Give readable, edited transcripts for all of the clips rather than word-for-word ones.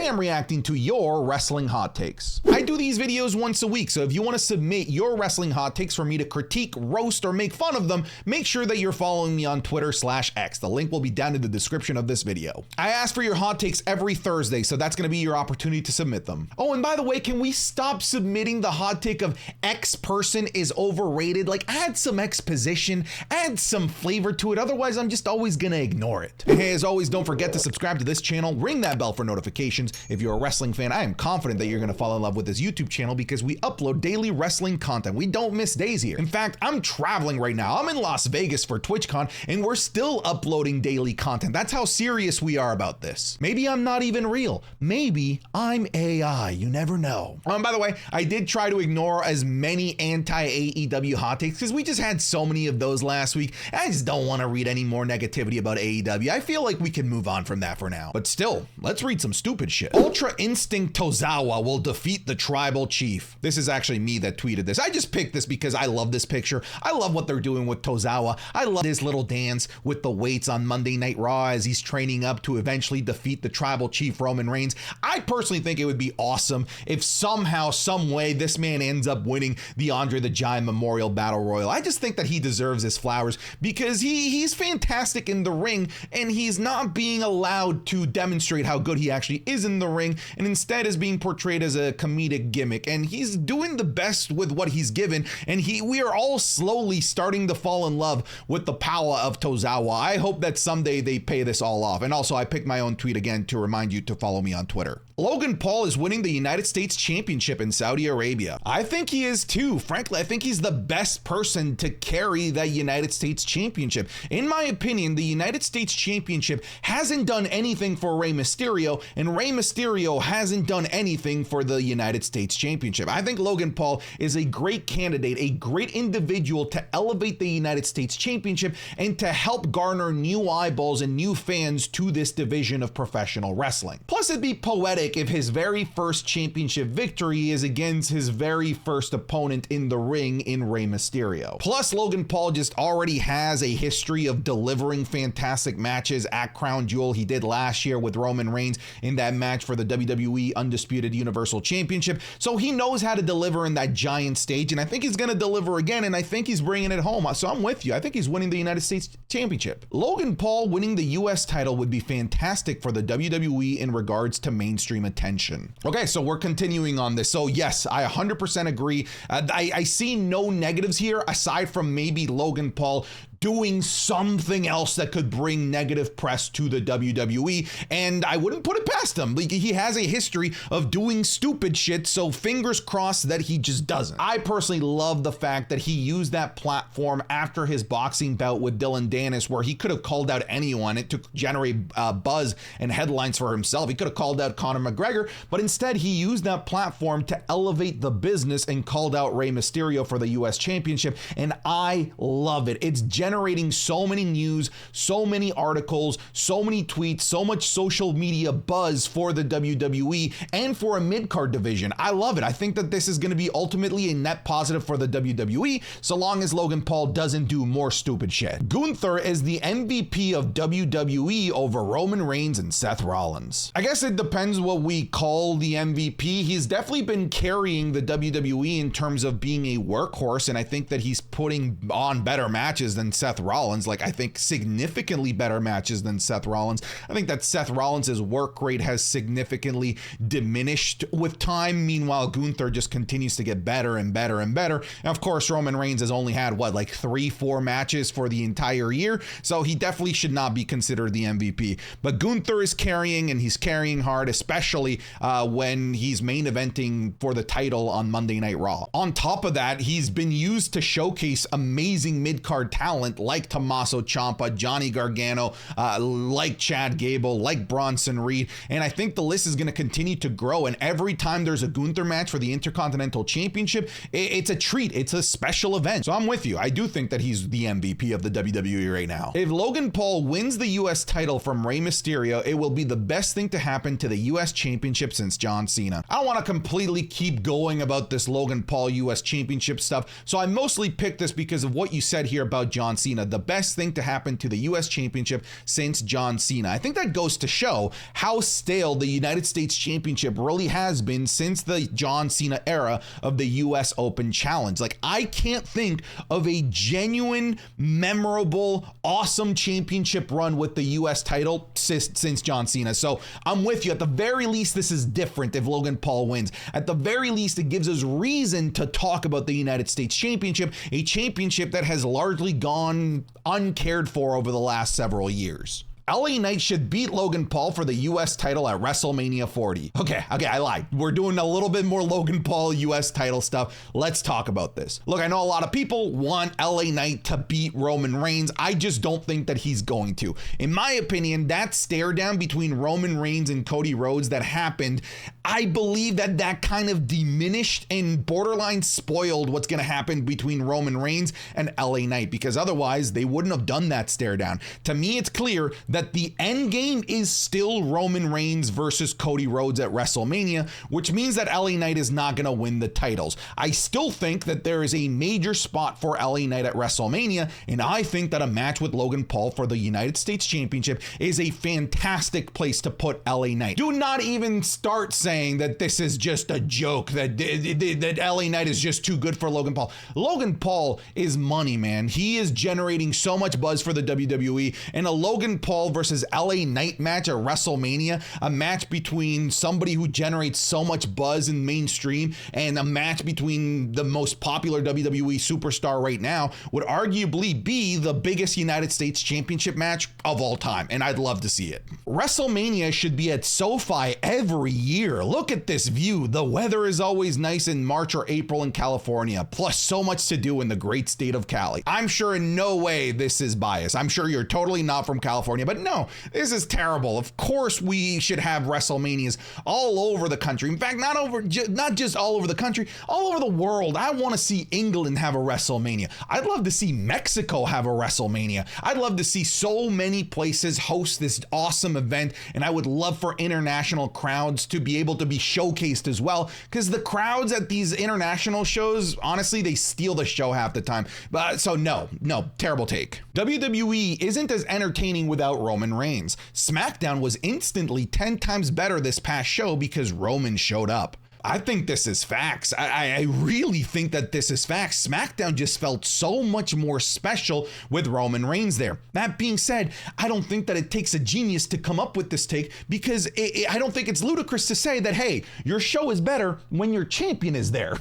am reacting to your wrestling hot takes. I do these videos once a week, so if you want to submit your wrestling hot takes for me to critique, roast, or make fun of them, make sure that you're following me on Twitter/X. The link will be down in the description of this video. I ask for your hot takes every Thursday, so that's going to be your opportunity to submit them. Oh, and by the way, can we stop submitting the hot take of X person is overrated? Like, add some exposition, add some flavor to it, otherwise I'm just always gonna ignore it. And hey, as always, don't forget to subscribe to this channel, ring that bell for notifications. If you're a wrestling fan, I am confident that you're gonna fall in love with this YouTube channel because we upload daily wrestling content. We don't miss days here. In fact, I'm traveling right now. I'm in Las Vegas for TwitchCon and we're still uploading daily content. That's how serious we are about this. Maybe I'm not even real. Maybe I'm AI, you never know. By the way, I did try to ignore as many anti-AEW hot takes because we just had so many of those last week. I just don't want to read any more negativity about AEW. I feel like we can move on from that for now. But still, let's read some stupid shit. Ultra Instinct Tozawa will defeat the tribal chief. This is actually me that tweeted this. I just picked this because I love this picture. I love what they're doing with Tozawa. I love his little dance with the weights on Monday Night Raw as he's training up to eventually defeat the tribal chief Roman Reigns. I personally think it would be awesome if somehow, some way, this man ends up winning the Andre the Giant Memorial Battle Royal. I just think that he deserves his flowers because he's fantastic in the ring and he's not being allowed to demonstrate how good he actually is in the ring, and instead is being portrayed as a comedic gimmick, and he's doing the best with what he's given, and we are all slowly starting to fall in love with the power of Tozawa. I hope that someday they pay this all off. And also, I picked my own tweet again to remind you to follow me on Twitter. Logan Paul is winning the United States Championship in Saudi Arabia. I think he is too. Frankly, I think he's the best person to carry that United States Championship. In my opinion, the United States Championship hasn't done anything for Rey Mysterio, and Rey Mysterio hasn't done anything for the United States Championship. I think Logan Paul is a great candidate, a great individual to elevate the United States Championship and to help garner new eyeballs and new fans to this division of professional wrestling. Plus, it'd be poetic if his very first championship victory is against his very first opponent in the ring in Rey Mysterio. Plus, Logan Paul just already has a history of delivering fantastic matches at Crown Jewel. He did last year with Roman Reigns in that match for the WWE Undisputed Universal Championship. So he knows how to deliver in that giant stage, and I think he's going to deliver again, and I think he's bringing it home. So I'm with you. I think he's winning the United States Championship. Logan Paul winning the US title would be fantastic for the WWE in regards to mainstream attention. Okay, so we're continuing on this. So yes, I 100% agree. I see no negatives here aside from maybe Logan Paul doing something else that could bring negative press to the WWE, and I wouldn't put it past him. Like, he has a history of doing stupid shit, so fingers crossed that he just doesn't. I personally love the fact that he used that platform after his boxing bout with Dylan Dennis, where he could have called out anyone. It took generate buzz and headlines for himself. He could have called out Conor McGregor, but instead he used that platform to elevate the business and called out Rey Mysterio for the US Championship, and I love it. It's generating so many news, so many articles, so many tweets, so much social media buzz for the WWE and for a mid-card division. I love it. I think that this is going to be ultimately a net positive for the WWE, so long as Logan Paul doesn't do more stupid shit. Gunther is the MVP of WWE over Roman Reigns and Seth Rollins. I guess it depends what we call the MVP. He's definitely been carrying the WWE in terms of being a workhorse, and I think that he's putting on better matches than Seth Rollins. Like, I think significantly better matches than Seth Rollins. I think that Seth Rollins' work rate has significantly diminished with time. Meanwhile, Gunther just continues to get better and better and better. And of course, Roman Reigns has only had, what, like 3-4 matches for the entire year. So he definitely should not be considered the MVP. But Gunther is carrying, and he's carrying hard, especially when he's main eventing for the title on Monday Night Raw. On top of that, he's been used to showcase amazing mid-card talent like Tommaso Ciampa, Johnny Gargano, like Chad Gable, like Bronson Reed, and I think the list is going to continue to grow, and every time there's a Gunther match for the Intercontinental Championship, it's a treat. It's a special event. So I'm with you. I do think that he's the MVP of the WWE right now. If Logan Paul wins the US title from Rey Mysterio, it will be the best thing to happen to the US Championship since John Cena. I don't want to completely keep going about this Logan Paul US Championship stuff, so I mostly picked this because of what you said here about John John Cena, the best thing to happen to the US Championship since John Cena. I think that goes to show how stale the United States Championship really has been since the John Cena era of the US Open Challenge. Like, I can't think of a genuine, memorable, awesome championship run with the US title since John Cena. So I'm with you. At the very least, this is different if Logan Paul wins. At the very least, it gives us reason to talk about the United States Championship, a championship that has largely gone uncared for over the last several years. LA Knight should beat Logan Paul for the US title at WrestleMania 40. Okay, I lied. We're doing a little bit more Logan Paul US title stuff. Let's talk about this. Look, I know a lot of people want LA Knight to beat Roman Reigns. I just don't think that he's going to. In my opinion, that stare down between Roman Reigns and Cody Rhodes that happened, I believe that kind of diminished and borderline spoiled what's going to happen between Roman Reigns and LA Knight, because otherwise they wouldn't have done that stare down. To me, it's clear that the end game is still Roman Reigns versus Cody Rhodes at WrestleMania, which means that LA Knight is not going to win the titles. I still think that there is a major spot for LA Knight at WrestleMania, and I think that a match with Logan Paul for the United States Championship is a fantastic place to put LA Knight. Do not even start saying that this is just a joke, that LA Knight is just too good for Logan Paul. Logan Paul is money, man. He is generating so much buzz for the WWE, and a Logan Paul versus LA Knight match at WrestleMania, a match between somebody who generates so much buzz in mainstream and a match between the most popular WWE superstar right now, would arguably be the biggest United States Championship match of all time, and I'd love to see it. WrestleMania should be at SoFi every year. Look at this view. The weather is always nice in March or April in California, plus so much to do in the great state of Cali. I'm sure in no way this is biased. I'm sure you're totally not from California, but no, this is terrible. Of course we should have WrestleManias all over the country. In fact, not just all over the country, all over the world. I want to see England have a WrestleMania. I'd love to see Mexico have a WrestleMania. I'd love to see so many places host this awesome event, and I would love for international crowds to be able to be showcased as well, because the crowds at these international shows, honestly, they steal the show half the time. But so no, terrible take. WWE isn't as entertaining without Roman Reigns. SmackDown was instantly 10 times better this past show because Roman showed up. I think this is facts. I really think that this is facts. SmackDown just felt so much more special with Roman Reigns there. That being said, I don't think that it takes a genius to come up with this take, because I don't think it's ludicrous to say that, hey, your show is better when your champion is there.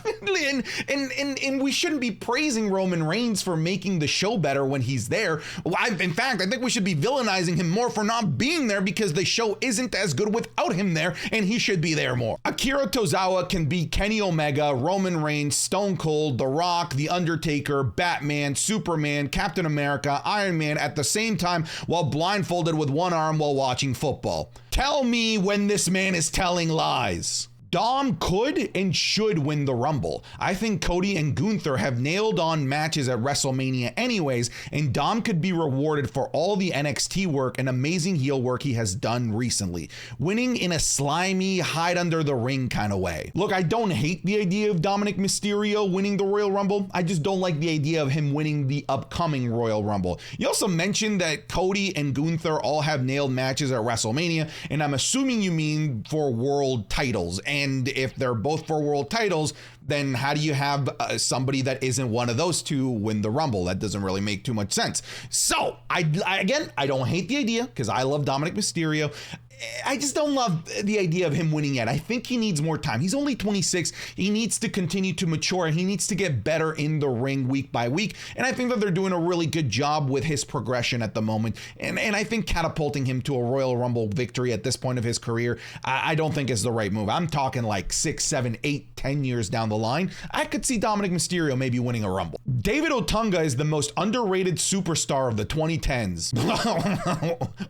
and we shouldn't be praising Roman Reigns for making the show better when he's there. In fact, I think we should be villainizing him more for not being there, because the show isn't as good without him there, and he should be there more. Akira Tozawa can beat Kenny Omega, Roman Reigns, Stone Cold, The Rock, The Undertaker, Batman, Superman, Captain America, Iron Man at the same time while blindfolded with one arm while watching football. Tell me when this man is telling lies. Dom could and should win the Rumble. I think Cody and Gunther have nailed on matches at WrestleMania anyways, and Dom could be rewarded for all the NXT work and amazing heel work he has done recently, winning in a slimy, hide under the ring kind of way. Look, I don't hate the idea of Dominic Mysterio winning the Royal Rumble. I just don't like the idea of him winning the upcoming Royal Rumble. You also mentioned that Cody and Gunther all have nailed matches at WrestleMania, and I'm assuming you mean for world titles. And if they're both for world titles, then how do you have somebody that isn't one of those two win the Rumble? That doesn't really make too much sense. So I don't hate the idea, because I love Dominic Mysterio. I just don't love the idea of him winning yet. I think he needs more time. He's only 26. He needs to continue to mature. He needs to get better in the ring week by week. And I think that they're doing a really good job with his progression at the moment. And I think catapulting him to a Royal Rumble victory at this point of his career, I don't think is the right move. I'm talking like 6, 7, 8, 10 years down the line. I could see Dominic Mysterio maybe winning a Rumble. David Otunga is the most underrated superstar of the 2010s.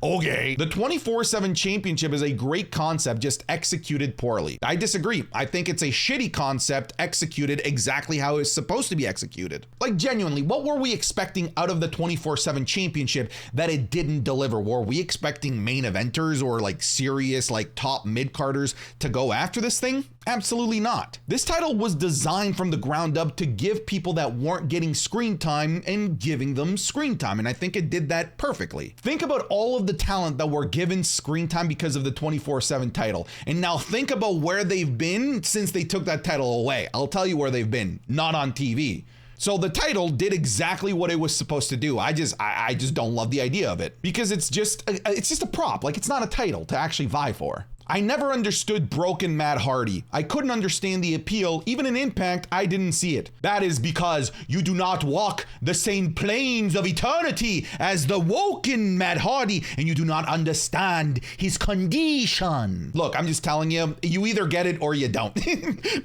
Okay. The 24/7 champion Championship is a great concept, just executed poorly. I disagree. I think it's a shitty concept executed exactly how it's supposed to be executed. Like, genuinely, what were we expecting out of the 24/7 Championship that it didn't deliver? Were we expecting main eventers or like serious like top mid-carders to go after this thing? Absolutely not. This title was designed from the ground up to give people that weren't getting screen time and giving them screen time, and I think it did that perfectly. Think about all of the talent that were given screen time because of the 24/7 title, and now think about where they've been since they took that title away. I'll tell you where they've been, not on TV. So the title did exactly what it was supposed to do. I just don't love the idea of it because it's just a prop. Like, it's not a title to actually vie for. I never understood Broken Matt Hardy. I couldn't understand the appeal. Even in Impact, I didn't see it. That is because you do not walk the same planes of eternity as the woken Matt Hardy, and you do not understand his condition. Look, I'm just telling you, you either get it or you don't.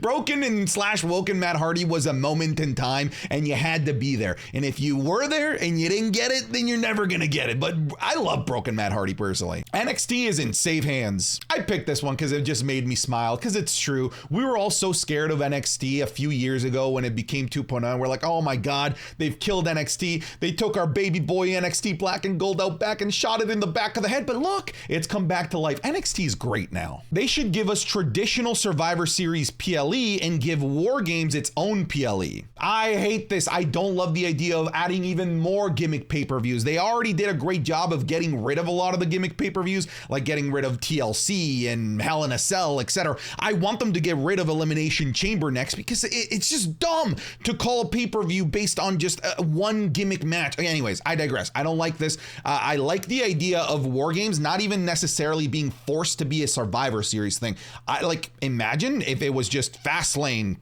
Broken and / woken Matt Hardy was a moment in time, and you had to be there. And if you were there and you didn't get it, then you're never gonna get it. But I love Broken Matt Hardy personally. NXT is in safe hands. I picked this one because it just made me smile, because it's true. We were all so scared of NXT a few years ago when it became 2.0. We're like, oh my God, they've killed NXT. They took our baby boy NXT Black and Gold out back and shot it in the back of the head. But look, it's come back to life. NXT is great now. They should give us traditional Survivor Series PLE and give War Games its own PLE. I hate this. I don't love the idea of adding even more gimmick pay-per-views. They already did a great job of getting rid of a lot of the gimmick pay-per-views, like getting rid of TLC and Hell in a Cell, etc. I want them to get rid of Elimination Chamber next because it's just dumb to call a pay-per-view based on just one gimmick match. Anyways, I digress. I don't like this. I like the idea of War Games not even necessarily being forced to be a Survivor Series thing. Imagine if it was just Fastlane,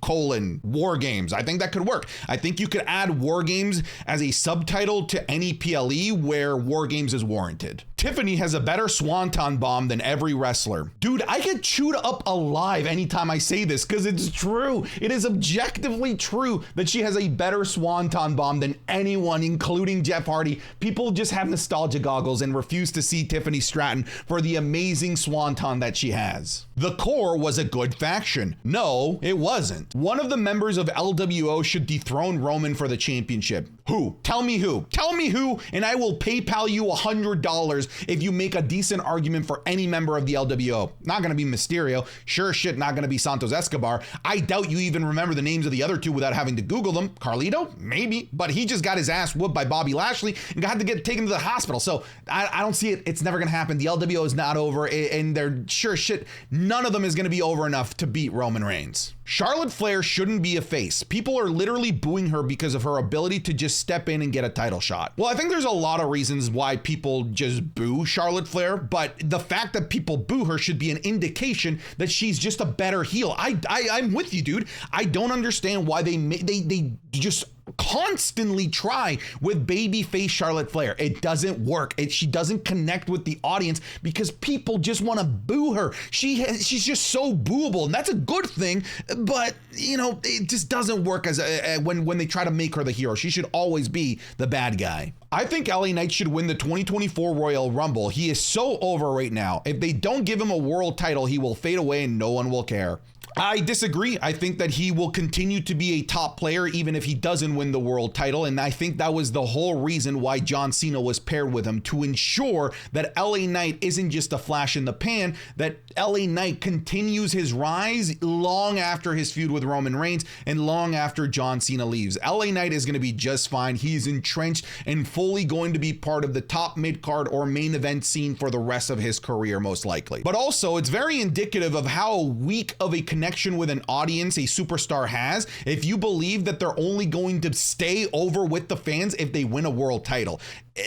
War Games. I think that could work. I think you could add War Games as a subtitle to any PLE where War Games is warranted. Tiffany has a better swanton bomb than every wrestler. Dude, I get chewed up alive anytime I say this because it's true. It is objectively true that she has a better swanton bomb than anyone, including Jeff Hardy. People just have nostalgia goggles and refuse to see Tiffany Stratton for the amazing swanton that she has. The Core was a good faction. No, it wasn't. One of the members of LWO should dethrone Roman for the championship. Who? Tell me who. Tell me who, and I will PayPal you $100 if you make a decent argument for any member of the LWO. Not gonna be Mysterio. Sure shit, not gonna be Santos Escobar. I doubt you even remember the names of the other two without having to Google them. Carlito? Maybe, but he just got his ass whooped by Bobby Lashley and had to get taken to the hospital. So I don't see it. It's never gonna happen. The LWO is not over, and they're sure shit. None of them is gonna be over enough to beat Roman Reigns. Charlotte Flair shouldn't be a face. People are literally booing her because of her ability to just step in and get a title shot. Well, I think there's a lot of reasons why people just boo Charlotte Flair, but the fact that people boo her should be an indication that she's just a better heel. I'm with you, dude. I don't understand why they just constantly try with babyface Charlotte Flair. It doesn't work. She doesn't connect with the audience because people just want to boo her. She's just so booable, and that's a good thing, but it just doesn't work as when they try to make her the hero. She should always be the bad guy. I think LA Knight should win the 2024 Royal Rumble. He is so over right now. If they don't give him a world title, he will fade away and no one will care. I disagree. I think that he will continue to be a top player even if he doesn't win the world title, and I think that was the whole reason why John Cena was paired with him, to ensure that LA Knight isn't just a flash in the pan, that LA Knight continues his rise long after his feud with Roman Reigns and long after John Cena leaves. LA Knight is going to be just fine. He's entrenched and fully going to be part of the top mid-card or main event scene for the rest of his career, most likely. But also, it's very indicative of how weak of a connection with an audience a superstar has if you believe that they're only going to stay over with the fans if they win a world title.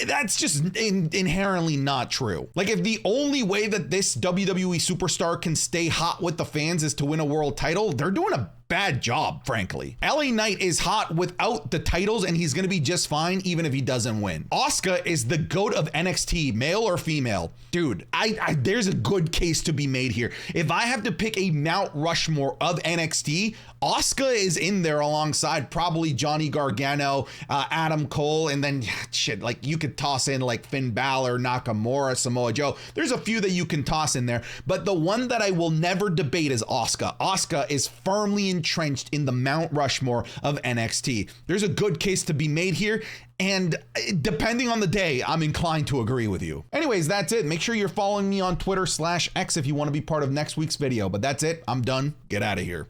That's just inherently not true. Like, if the only way that this WWE superstar can stay hot with the fans is to win a world title, they're doing a bad job, frankly. LA Knight is hot without the titles, and he's gonna be just fine even if he doesn't win. Asuka is the GOAT of NXT, male or female. Dude, there's a good case to be made here. If I have to pick a Mount Rushmore of NXT, Asuka is in there alongside probably Johnny Gargano, Adam Cole, and then shit, like you could toss in like Finn Balor, Nakamura, Samoa Joe. There's a few that you can toss in there, but the one that I will never debate is Asuka. Asuka is firmly entrenched in the Mount Rushmore of NXT. There's a good case to be made here, and depending on the day, I'm inclined to agree with you. Anyways, that's it. Make sure you're following me on Twitter/X if you want to be part of next week's video. But that's it. I'm done. Get out of here.